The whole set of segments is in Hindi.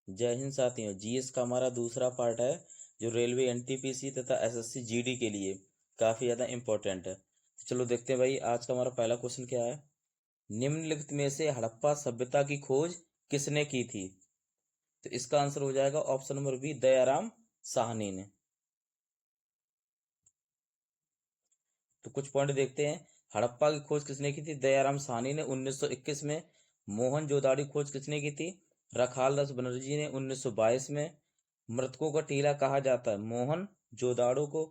जय हिंद साथियों। जीएस का हमारा दूसरा पार्ट है जो रेलवे एनटीपीसी तथा एसएससी जीडी के लिए काफी ज्यादा इंपॉर्टेंट है। तो चलो देखते हैं भाई, आज का हमारा पहला क्वेश्चन क्या है। निम्नलिखित में से हड़प्पा सभ्यता की खोज किसने की थी? तो इसका आंसर हो जाएगा option number B, Dayaram Sahni ने। तो कुछ पॉइंट देखते हैं। हड़प्पा की खोज किसने की थी? दयाराम साहनी ने 1921 में। मोहनजोदाड़ो खोज किसने की थी? रखाल दास बनर्जी ने 1922 में। मृतकों का टीला कहा जाता है मोहनजोदाड़ो को।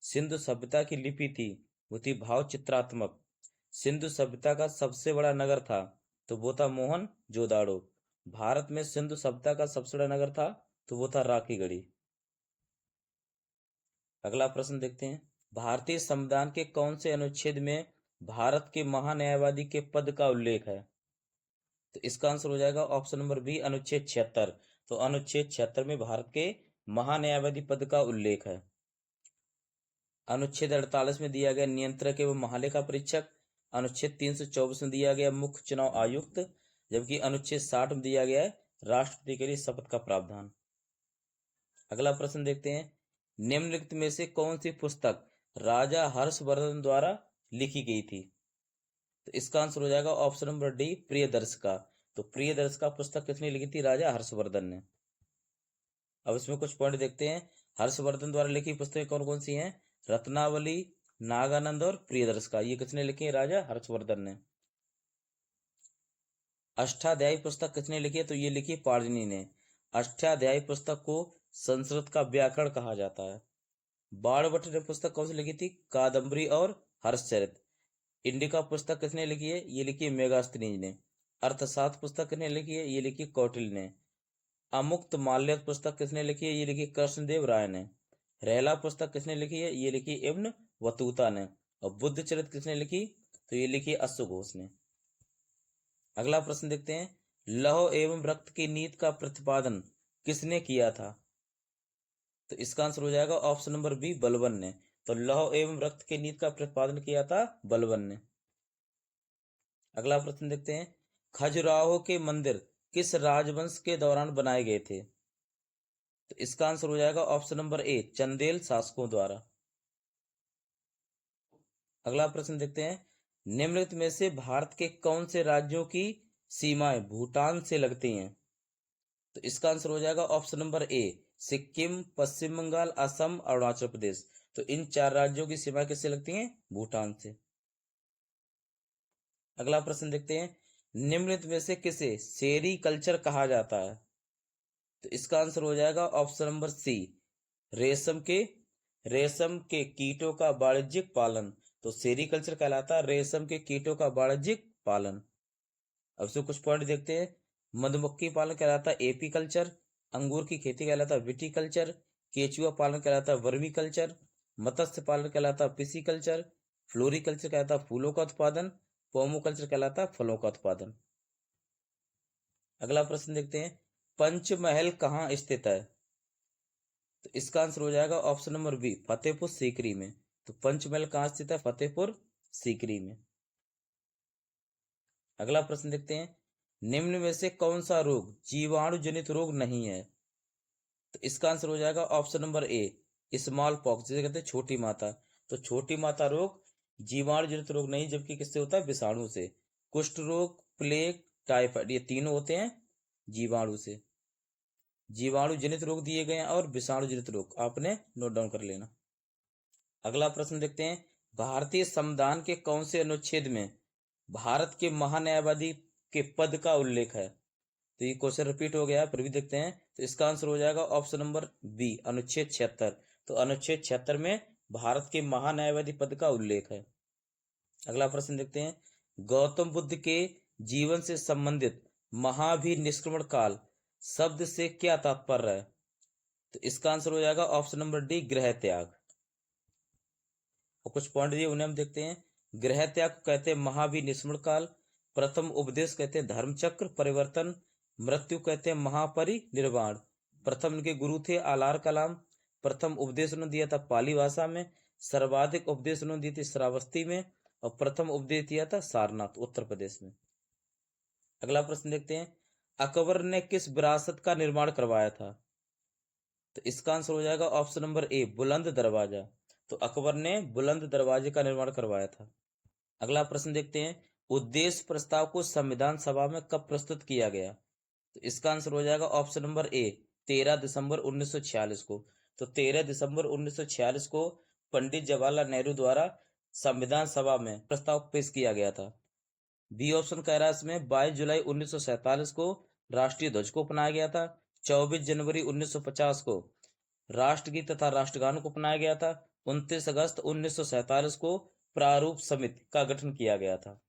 सिंधु सभ्यता की लिपि थी, वो थी भाव चित्रात्मक। सिंधु सभ्यता का सबसे बड़ा नगर था, तो वो था मोहनजोदाड़ो। भारत में सिंधु सभ्यता का सबसे बड़ा नगर था, तो वो था राखीगढ़ी। अगला प्रश्न देखते हैं। भारतीय संविधान के कौन से अनुच्छेद में भारत के महान्यायवादी के पद का उल्लेख है? तो इसका आंसर हो जाएगा ऑप्शन नंबर बी, अनुच्छेद 76। तो अनुच्छेद 76 में भारत के महान्यायवादी पद का उल्लेख है। अनुच्छेद 48 में दिया गया नियंत्रक एवं महालेखा परीक्षक। अनुच्छेद 324 में दिया गया मुख्य चुनाव आयुक्त, जबकि अनुच्छेद 60 में दिया गया है राष्ट्रपति के लिए शपथ का प्रावधान। अगला प्रश्न देखते हैं। निम्नलिखित में से कौन सी पुस्तक राजा हर्षवर्धन द्वारा लिखी गई थी? तो इसका आंसर हो जाएगा ऑप्शन नंबर डी, प्रियदर्शिका। तो प्रियदर्शिका पुस्तक किसने लिखी थी? राजा हर्षवर्धन ने। अब इसमें कुछ पॉइंट देखते हैं। हर्षवर्धन द्वारा लिखी पुस्तकें कौन कौन सी हैं? रत्नावली, नागानंद और प्रियदर्शिका। ये किसने लिखी है? राजा हर्षवर्धन ने। अष्टाध्यायी पुस्तक किसने लिखी है? तो ये लिखी पाणिनि ने। अष्टाध्यायी पुस्तक को संस्कृत का व्याकरण कहा जाता है। बाणभट्ट ने पुस्तक कौन सी लिखी थी? कादम्बरी और हर्षचरित। इंडिका पुस्तक किसने लिखी है? ये लिखी मेगास्थनीज ने। अर्थशास्त्र पुस्तक किसने लिखी है? ये लिखी कौटिल्य ने। अमुक्त माल्यद पुस्तक किसने लिखी है? ये लिखी कृष्णदेव राय ने। रेला पुस्तक किसने लिखी है? ये लिखी इब्न बतूता ने। और बुद्ध चरित किसने लिखी? तो ये लिखी अश्व घोष ने। अगला प्रश्न देखते हैं। लौह एवं रक्त की नीति का प्रतिपादन किसने किया था? तो इसका आंसर हो जाएगा ऑप्शन नंबर बी, बलबन ने। तो लौह एवं रक्त की नीति का प्रतिपादन किया था बलबन ने। अगला प्रश्न देखते हैं। खजुराहो के मंदिर किस राजवंश के दौरान बनाए गए थे? तो इसका आंसर हो जाएगा ऑप्शन नंबर ए, चंदेल शासकों द्वारा। अगला प्रश्न देखते हैं। निम्नलिखित में से भारत के कौन से राज्यों की सीमाएं भूटान से लगती हैं? तो इसका आंसर हो जाएगा ऑप्शन नंबर ए, सिक्किम, पश्चिम बंगाल, असम, अरुणाचल प्रदेश। तो इन 4 राज्यों की सीमा किससे लगती हैं? भूटान से। अगला प्रश्न देखते हैं। निम्नलिखित में से किसे सेरी कल्चर कहा जाता है? तो इसका आंसर हो जाएगा ऑप्शन नंबर सी, रेशम के कीटों का वाणिज्यिक पालन। तो सेरीकल्चर कहलाता है रेशम के कीटों का वाणिज्यिक पालन। अब से कुछ पॉइंट देखते हैं। मधुमक्खी पालन कहलाता है एपीकल्चर। अंगूर की खेती कहलाता है विटीकल्चर। केचुआ पालन कहलाता है वर्मीकल्चर। मत्स्य पालन कहलाता है पिसीकल्चर। फ्लोरीकल्चर कहलाता है फूलों का उत्पादन। पोमोकल्चर कहलाता है फलों का उत्पादन। अगला प्रश्न देखते हैं। पंचमहल कहाँ स्थित है? तो इसका आंसर हो जाएगा option number B, Fatehpur Sikri में। तो पंचमहल कहाँ स्थित है? फतेहपुर सीकरी में। अगला प्रश्न देखते हैं। निम्न में से कौन सा रोग जीवाणु जनित रोग नहीं है? तो इसका आंसर हो जाएगा option number A, small pox, जिसे कहते हैं छोटी माता। तो छोटी माता रोग जीवाणु जनित रोग नहीं, जबकि किससे होता है? विषाणु से। कुष्ठ रोग, प्लेग, टाइफाइड, ये तीनों होते हैं जीवाणु से। जीवाणु जनित रोग दिए गए हैं और विषाणु जनित रोग आपने नोट डाउन कर लेना। अगला प्रश्न देखते हैं। भारतीय संविधान के कौन से अनुच्छेद में भारत के महान्यायवादी के पद का उल्लेख है? तो ये क्वेश्चन रिपीट हो गया, फिर भी देखते हैं। तो इसका आंसर हो जाएगा ऑप्शन नंबर बी, अनुच्छेद 76। तो अनुच्छेद 76 में भारत के महान्यायवादी पद का उल्लेख है। अगला प्रश्न देखते हैं। गौतम बुद्ध के जीवन से संबंधित महावीर निष्क्रमण काल शब्द से क्या तात्पर्य है? तो इसका आंसर हो जाएगा ऑप्शन नंबर डी, गृह त्याग। और कुछ पॉइंट दिए, उन्हें हम देखते हैं। गृह त्याग को कहते हैं महावीर निष्क्रमण काल। प्रथम उपदेश कहते हैं धर्मचक्र परिवर्तन। मृत्यु कहते हैं महापरिनिर्वाण। प्रथम इनके गुरु थे आलार कलाम। प्रथम उपदेश उन्होंने दिया था पाली भाषा में। सर्वाधिक उपदेश उन्होंने दिए थे श्रावस्ती में। और प्रथम उपदेश दिया था सारनाथ, उत्तर प्रदेश में। अगला प्रश्न देखते हैं। अकबर ने किस विरासत का निर्माण करवाया था? तो इसका आंसर हो जाएगा ऑप्शन नंबर ए, बुलंद दरवाजा। तो अकबर ने बुलंद दरवाजे का निर्माण करवाया था। अगला प्रश्न देखते हैं, उद्देश्य प्रस्ताव को संविधान सभा में कब प्रस्तुत किया गया? तो इसका आंसर हो जाएगा ऑप्शन नंबर ए, 13 दिसंबर 1946 को। तो 13 दिसंबर 1946 को पंडित जवाहरलाल नेहरू द्वारा संविधान सभा में प्रस्ताव पेश किया गया था। बी ऑप्शन कह रहा है इसमें 22 जुलाई 1947 को राष्ट्रीय ध्वज को अपनाया गया था। 24 जनवरी 1950 को राष्ट्रगीत तथा राष्ट्रगान को अपनाया गया था। 29 अगस्त 1947 को प्रारूप समिति का गठन किया गया था।